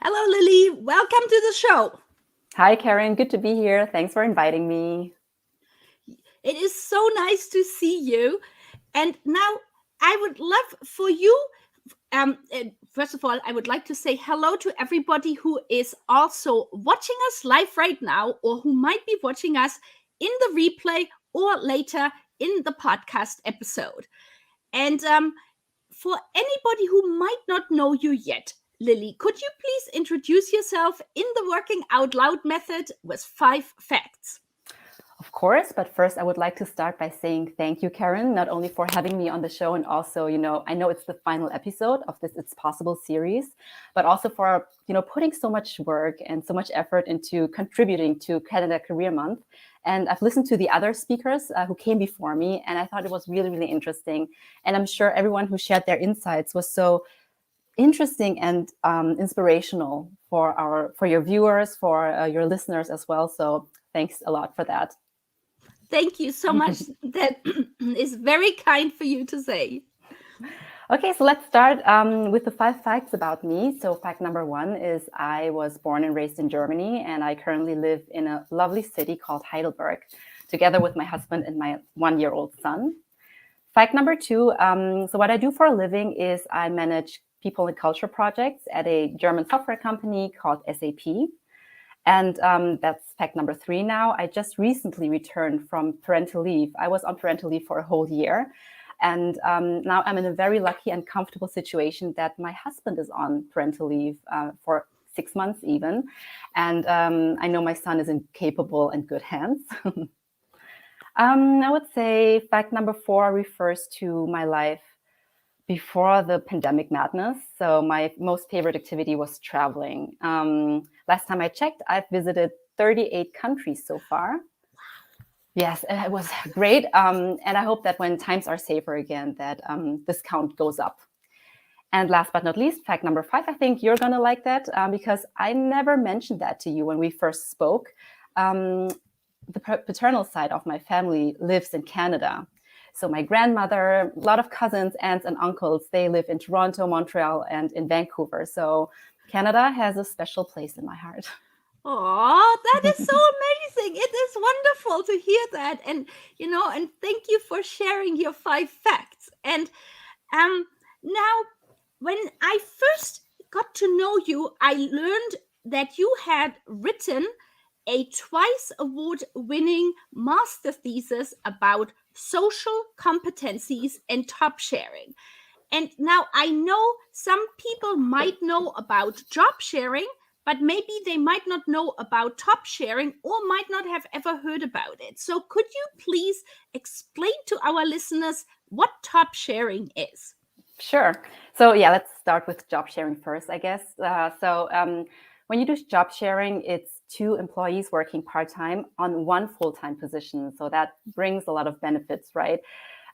Hello, Lily. Welcome to the show. Hi, Karen. Good to be here. Thanks for inviting me. It is so nice to see you. And now I would love for you. First of all, I would like to say hello to everybody who is also watching us live right now, or who might be watching us in the replay or later in the podcast episode. And for anybody who might not know you yet, Lily, could you please introduce yourself in the working out loud method with 5 facts? Of course, but first I would like to start by saying thank you, Karen, not only for having me on the show and also, I know it's the final episode of this It's Possible series, but also for, putting so much work and so much effort into contributing to Canada Career Month. And I've listened to the other speakers who came before me, and I thought it was really, really interesting. And I'm sure everyone who shared their insights was so interesting and inspirational for your viewers, for your listeners as well. So thanks a lot for that. Thank you so much. That is very kind for you to say. Okay, so let's start with the 5 facts about me. So fact number 1 is I was born and raised in Germany, and I currently live in a lovely city called Heidelberg, together with my husband and my 1-year-old son. Fact number 2, so what I do for a living is I manage people and culture projects at a German software company called SAP. And that's fact number 3 now. I just recently returned from parental leave. I was on parental leave for a whole year. And now I'm in a very lucky and comfortable situation that my husband is on parental leave for 6 months even. And I know my son is in capable and good hands. I would say fact number 4 refers to my life before the pandemic madness. So my most favorite activity was traveling. Last time I checked, I've visited 38 countries so far. Yes, it was great. And I hope that when times are safer again, that this count goes up. And last but not least, fact number 5, I think you're going to like that because I never mentioned that to you when we first spoke. The paternal side of my family lives in Canada. So my grandmother, a lot of cousins, aunts, and uncles, they live in Toronto, Montreal, and in Vancouver. So Canada has a special place in my heart. Oh, that is so amazing. It is wonderful to hear that. And thank you for sharing your 5 facts. And now, when I first got to know you, I learned that you had written a twice award winning master thesis about social competencies and top sharing. And now I know some people might know about job sharing, but maybe they might not know about top sharing or might not have ever heard about it. So could you please explain to our listeners what top sharing is? Sure. So yeah, let's start with job sharing first, I guess. When you do job sharing, it's 2 employees working part-time on 1 full-time position. So that brings a lot of benefits, right?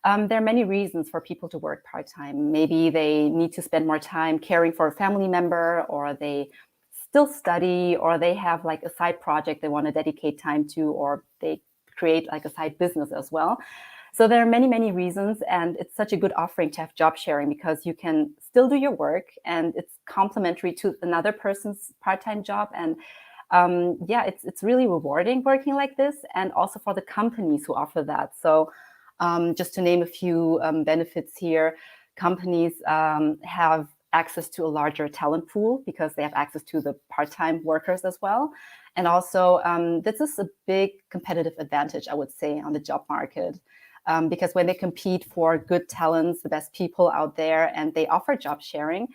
There are many reasons for people to work part-time. Maybe they need to spend more time caring for a family member, or they still study, or they have like a side project they want to dedicate time to, or they create like a side business as well. So there are many, many reasons, and it's such a good offering to have job sharing because you can still do your work and it's complementary to another person's part-time job. And it's really rewarding working like this, and also for the companies who offer that. So just to name a few benefits here, companies have access to a larger talent pool because they have access to the part-time workers as well. And also, this is a big competitive advantage, I would say, on the job market. Because when they compete for good talents, the best people out there, and they offer job sharing,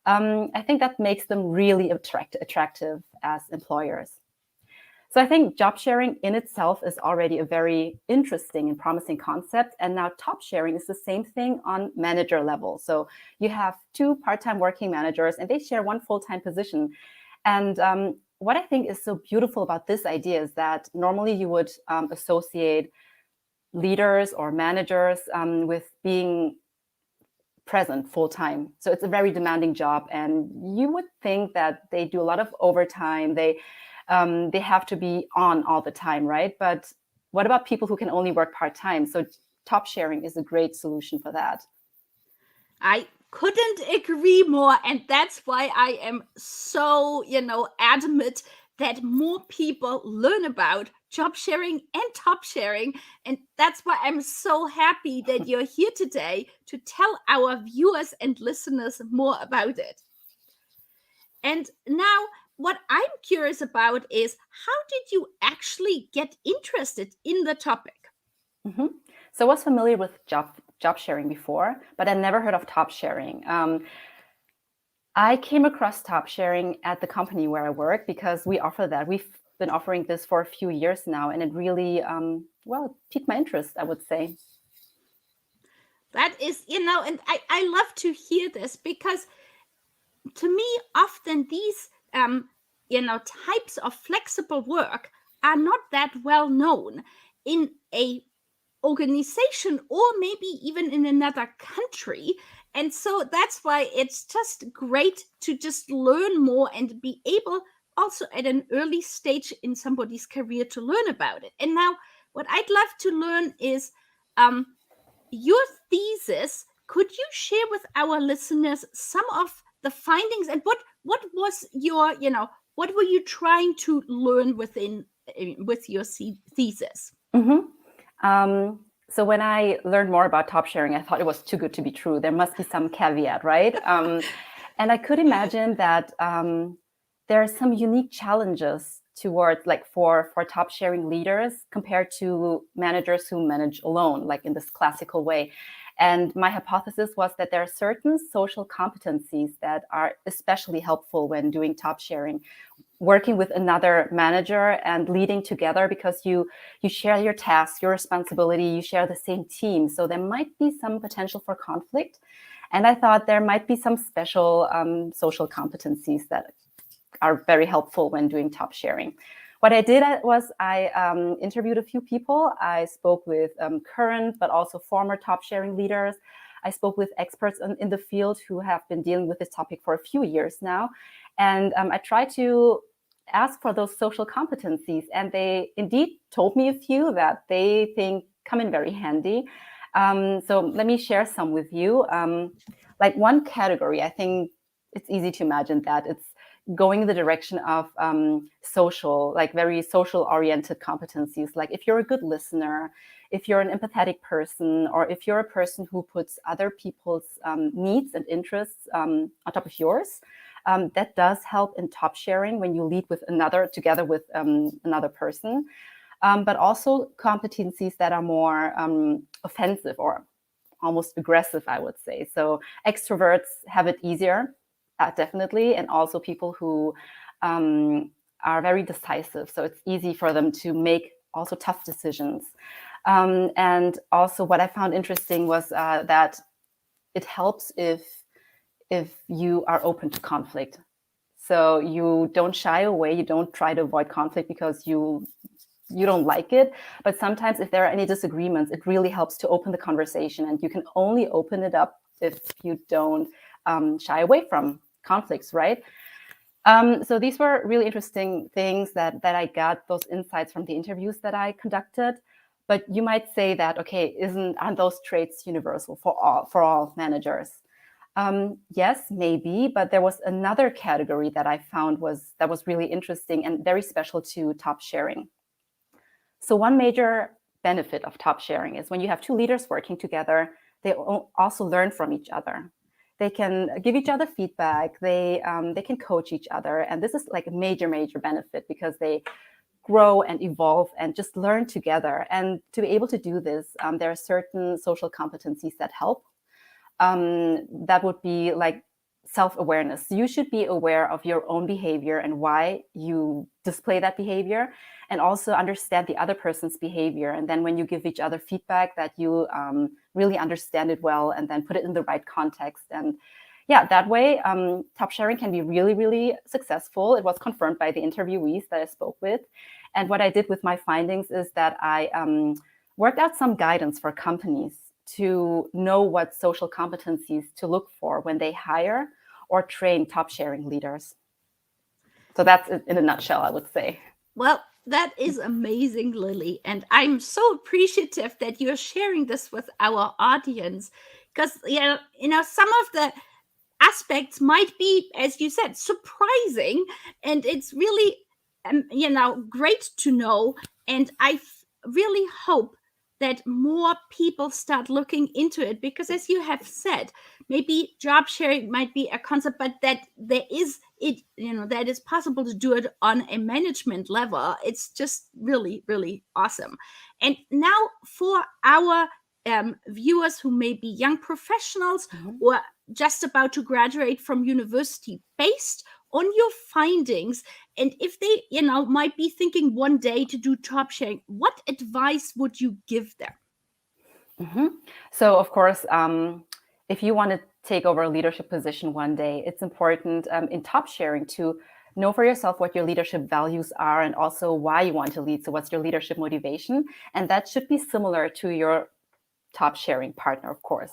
I think that makes them really attractive as employers. So I think job sharing in itself is already a very interesting and promising concept. And now top sharing is the same thing on manager level. So you have 2 part-time working managers and they share 1 full-time position. And what I think is so beautiful about this idea is that normally you would associate leaders or managers with being present full time. So it's a very demanding job, and you would think that they do a lot of overtime. They have to be on all the time, right? But what about people who can only work part time? So top sharing is a great solution for that. I couldn't agree more. And that's why I am so, adamant that more people learn about job sharing and top sharing. And that's why I'm so happy that you're here today to tell our viewers and listeners more about it. And now, what I'm curious about is how did you actually get interested in the topic? Mm-hmm. So I was familiar with job sharing before, but I never heard of top sharing. I came across top sharing at the company where I work because we offer that. We've been offering this for a few years now, and it really, piqued my interest, I would say. That is, and I love to hear this because to me, often these, types of flexible work are not that well known in a organization or maybe even in another country. And so that's why it's just great to just learn more and be able also at an early stage in somebody's career to learn about it. And now what I'd love to learn is um, your thesis. Could you share with our listeners some of the findings and what was your, what were you trying to learn with your thesis? Mm-hmm. Um, so when I learned more about top sharing, I thought it was too good to be true. There must be some caveat, right? And I could imagine that there are some unique challenges towards, like, for top sharing leaders compared to managers who manage alone, like in this classical way. And my hypothesis was that there are certain social competencies that are especially helpful when doing top sharing, working with another manager and leading together, because you share your tasks, your responsibility, you share the same team. So there might be some potential for conflict. And I thought there might be some special social competencies that are very helpful when doing top sharing. What I did was I interviewed a few people. I spoke with current but also former top sharing leaders. I spoke with experts in the field who have been dealing with this topic for a few years now. And I tried to ask for those social competencies, and they indeed told me a few that they think come in very handy. So let me share some with you. Like one category, I think it's easy to imagine that it's going in the direction of social, like very social oriented competencies. Like if you're a good listener, if you're an empathetic person, or if you're a person who puts other people's needs and interests on top of yours, that does help in top sharing when you lead with together with another person. But also competencies that are more offensive or almost aggressive, I would say. So extroverts have it easier, definitely, and also people who are very decisive. So it's easy for them to make also tough decisions. And also what I found interesting was that it helps if you are open to conflict. So you don't shy away, you don't try to avoid conflict because you don't like it. But sometimes if there are any disagreements, it really helps to open the conversation, and you can only open it up if you don't shy away from conflicts, right? So these were really interesting things that I got, those insights from the interviews that I conducted. But you might say that, okay, aren't those traits universal for all managers? Yes, maybe, but there was another category that I found was really interesting and very special to top sharing. So one major benefit of top sharing is when you have two leaders working together, they also learn from each other. They can give each other feedback. They can coach each other, and this is like a major benefit because they grow and evolve and just learn together. And to be able to do this, there are certain social competencies that help. That would be like self-awareness. You should be aware of your own behavior and why you display that behavior, and also understand the other person's behavior. And then when you give each other feedback, that you really understand it well and then put it in the right context. And yeah, that way, top sharing can be really successful. It was confirmed by the interviewees that I spoke with. And what I did with my findings is that I worked out some guidance for companies to know what social competencies to look for when they hire or train top sharing leaders. So that's it in a nutshell, I would say. Well, that is amazing, Lyly. And I'm so appreciative that you're sharing this with our audience. because some of the aspects might be, as you said, surprising, and it's really great to know. And I really hope that more people start looking into it, because as you have said, maybe job sharing might be a concept, but that there is it that is possible to do it on a management level. It's just really, really awesome. And now for our viewers who may be young professionals or just about to graduate from university, based on your findings, and if they might be thinking one day to do job sharing, what advice would you give them? So of course, if you want to take over a leadership position one day, it's important in top sharing to know for yourself what your leadership values are and also why you want to lead. So what's your leadership motivation? And that should be similar to your top sharing partner, of course.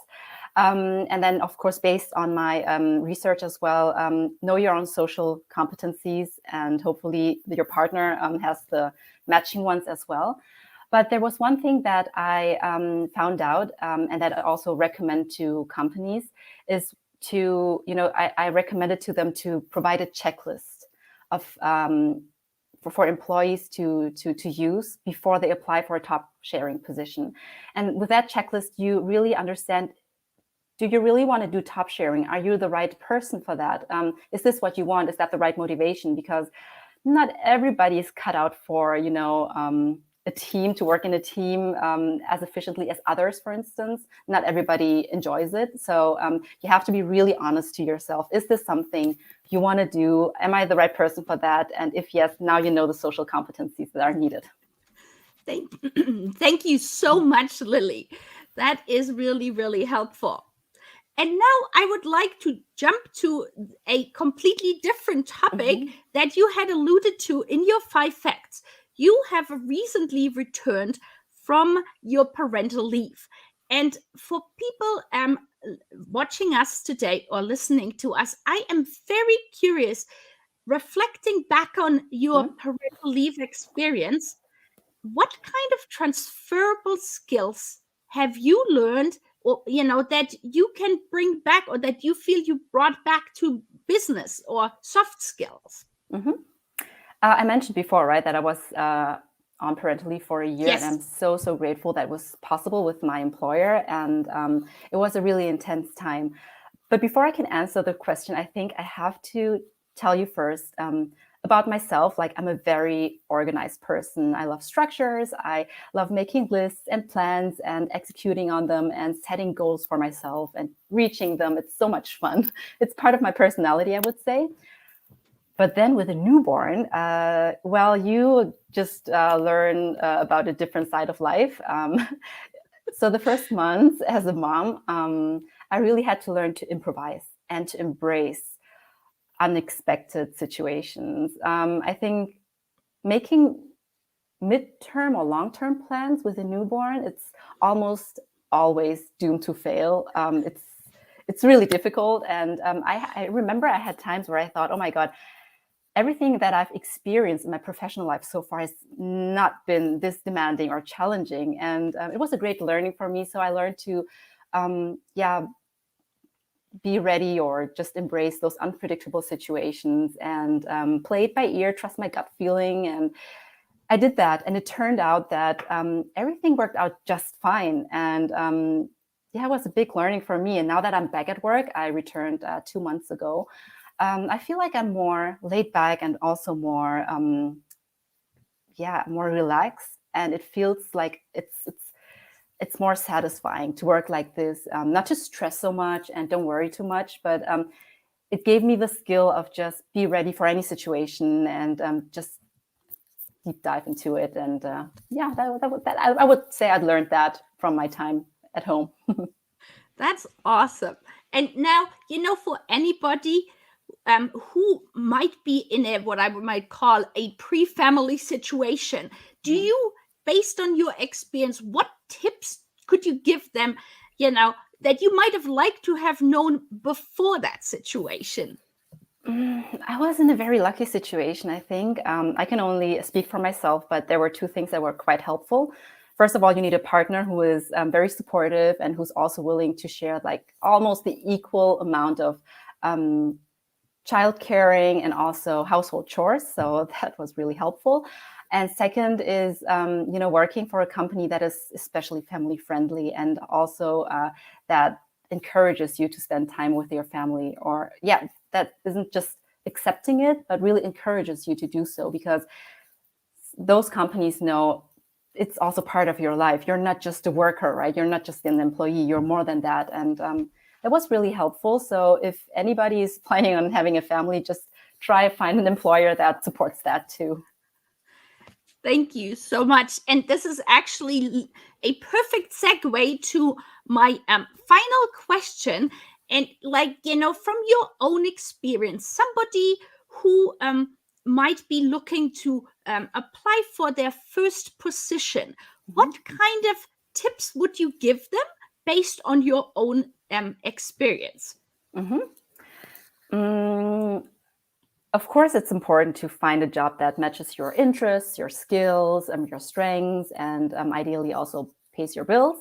And then, of course, based on my research as well, know your own social competencies, and hopefully your partner has the matching ones as well. But there was one thing that I found out, and that I also recommend to companies, is to, I recommended to them to provide a checklist of for employees to use before they apply for a top sharing position. And with that checklist, you really understand, do you really want to do top sharing? Are you the right person for that? Is this what you want? Is that the right motivation? Because not everybody is cut out for, a team, to work in a team as efficiently as others, for instance. Not everybody enjoys it. So you have to be really honest to yourself. Is this something you want to do? Am I the right person for that? And if yes, now you know the social competencies that are needed. Thank you so much, Lyly. That is really, really helpful. And now I would like to jump to a completely different topic that you had alluded to in your 5 facts. You have recently returned from your parental leave. And for people watching us today or listening to us, I am very curious, reflecting back on your parental leave experience, what kind of transferable skills have you learned, or that you can bring back, or that you feel you brought back to business, or soft skills? I mentioned before, right, that I was on parental leave for a year. Yes. And I'm so grateful that was possible with my employer. And it was a really intense time. But before I can answer the question, I think I have to tell you first about myself. Like, I'm a very organized person. I love structures. I love making lists and plans and executing on them and setting goals for myself and reaching them. It's so much fun. It's part of my personality, I would say. But then with a newborn, you just learn about a different side of life. So the first months as a mom, I really had to learn to improvise and to embrace unexpected situations. I think making midterm or long-term plans with a newborn, it's almost always doomed to fail. It's really difficult. And I remember I had times where I thought, oh my God, everything that I've experienced in my professional life so far has not been this demanding or challenging. And it was a great learning for me. So I learned to, be ready or just embrace those unpredictable situations and play it by ear, trust my gut feeling. And I did that. And it turned out that everything worked out just fine. And it was a big learning for me. And now that I'm back at work, I returned 2 months ago. I feel like I'm more laid back and also more, more relaxed. And it feels like it's more satisfying to work like this, not to stress so much and don't worry too much, but it gave me the skill of just be ready for any situation and just deep dive into it. And I would say I'd learned that from my time at home. That's awesome. And now, for anybody who might be in what I might call a pre-family situation, do you, based on your experience, what tips could you give them, that you might have liked to have known before that situation? I was in a very lucky situation, I think. I can only speak for myself, but there were 2 things that were quite helpful. first of all, you need a partner who is very supportive and who's also willing to share like almost the equal amount of child caring and also household chores. So that was really helpful. And second is, working for a company that is especially family friendly and also that encourages you to spend time with your family, or that isn't just accepting it, but really encourages you to do so, because those companies know it's also part of your life. You're not just a worker, right? You're not just an employee. You're more than that. And that was really helpful. So if anybody is planning on having a family, just try to find an employer that supports that too. Thank you so much. And this is actually a perfect segue to my final question. And, from your own experience, somebody who might be looking to apply for their first position, what kind of tips would you give them based on your own experience? Of course, it's important to find a job that matches your interests, your skills, your strengths, and ideally also pays your bills.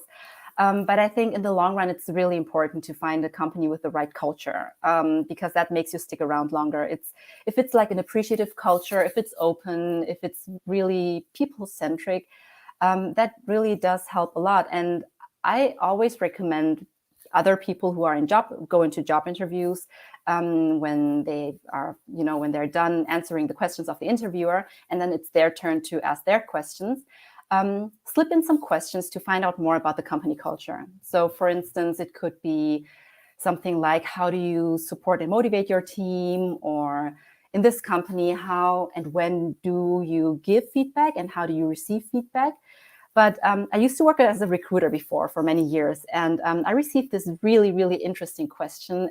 But I think in the long run, it's really important to find a company with the right culture, because that makes you stick around longer. If it's like an appreciative culture, if it's open, if it's really people-centric, that really does help a lot. And I always recommend other people who are go into job interviews when when they're done answering the questions of the interviewer, and then it's their turn to ask their questions. Slip in some questions to find out more about the company culture. So, for instance, it could be something like, how do you support and motivate your team? Or in this company, how and when do you give feedback and how do you receive feedback? But I used to work as a recruiter before for many years, and I received this really, really interesting question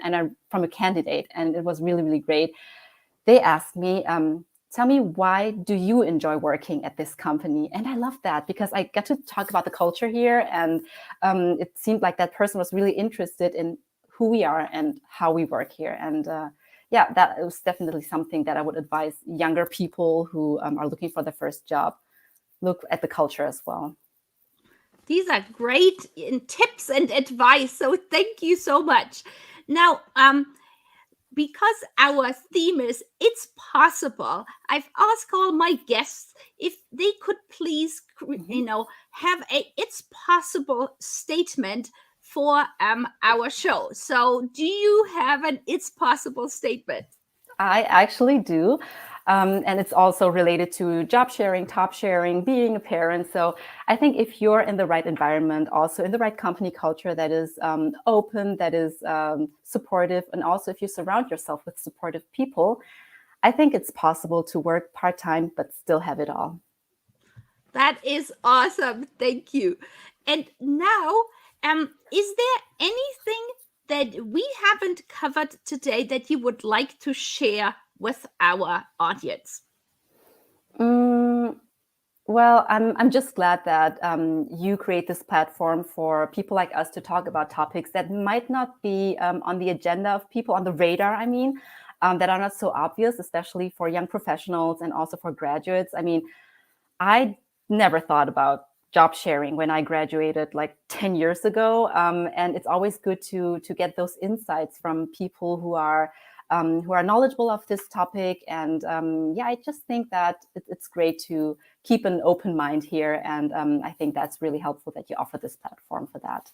from a candidate, and it was really, really great. They asked me, tell me, why do you enjoy working at this company? And I love that, because I got to talk about the culture here, and it seemed like that person was really interested in who we are and how we work here. And that was definitely something that I would advise younger people who are looking for their first job. Look at the culture as well. These are great tips and advice. So thank you so much. Now, because our theme is It's Possible, I've asked all my guests if they could please, have a It's Possible statement for our show. So do you have an It's Possible statement? I actually do. And it's also related to job sharing, top sharing, being a parent. So I think if you're in the right environment, also in the right company culture that is open, that is supportive, and also if you surround yourself with supportive people, I think it's possible to work part-time but still have it all. That is awesome. Thank you. And now, is there anything that we haven't covered today that you would like to share with our audience? Well, I'm just glad that you create this platform for people like us to talk about topics that might not be on the agenda of people, on the radar, that are not so obvious, especially for young professionals and also for graduates. I never thought about job sharing when I graduated like 10 years ago. And it's always good to get those insights from people who are knowledgeable of this topic. And I just think that it's great to keep an open mind here. And I think that's really helpful that you offer this platform for that.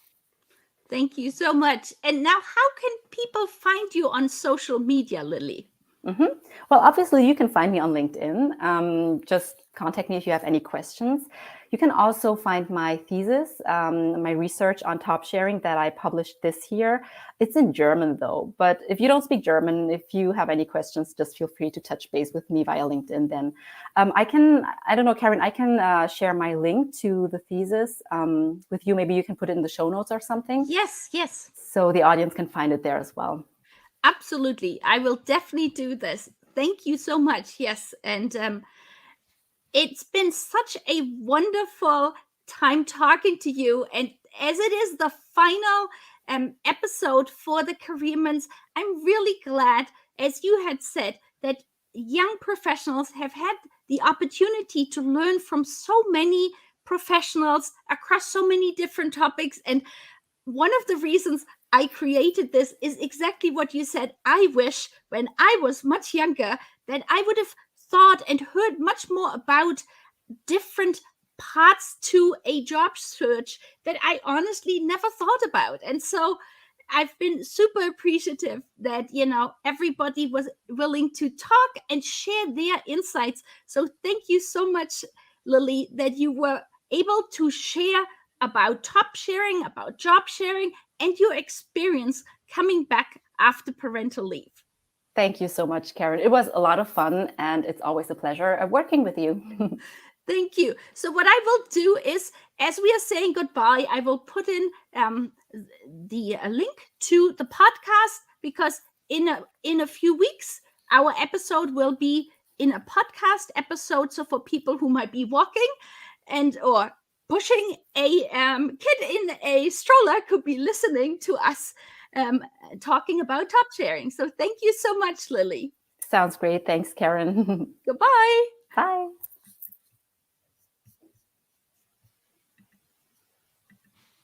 Thank you so much. And now, how can people find you on social media, Lyly? Well, obviously, you can find me on LinkedIn. Just contact me if you have any questions. You can also find my thesis, my research on top sharing that I published this year. It's in German, though. But if you don't speak German, if you have any questions, just feel free to touch base with me via LinkedIn. Then I don't know, Karen, I can share my link to the thesis with you. Maybe you can put it in the show notes or something. Yes. So the audience can find it there as well. Absolutely. I will definitely do this. Thank you so much. Yes. And it's been such a wonderful time talking to you. And as it is the final episode for the Career Months, I'm really glad, as you had said, that young professionals have had the opportunity to learn from so many professionals across so many different topics. And one of the reasons I created this is exactly what you said. I wish when I was much younger that I would have thought and heard much more about different parts to a job search that I honestly never thought about. And so I've been super appreciative that, everybody was willing to talk and share their insights. So thank you so much, Lyly, that you were able to share about top sharing, about job sharing, and your experience coming back after parental leave. Thank you so much, Karen. It was a lot of fun, and it's always a pleasure working with you. Thank you. So what I will do is, as we are saying goodbye, I will put in the link to the podcast, because in a few weeks our episode will be in a podcast episode. So for people who might be walking and or pushing a kid in a stroller, could be listening to us talking about top sharing. So thank you so much, Lyly. Sounds great. Thanks, Karen. Goodbye. Bye.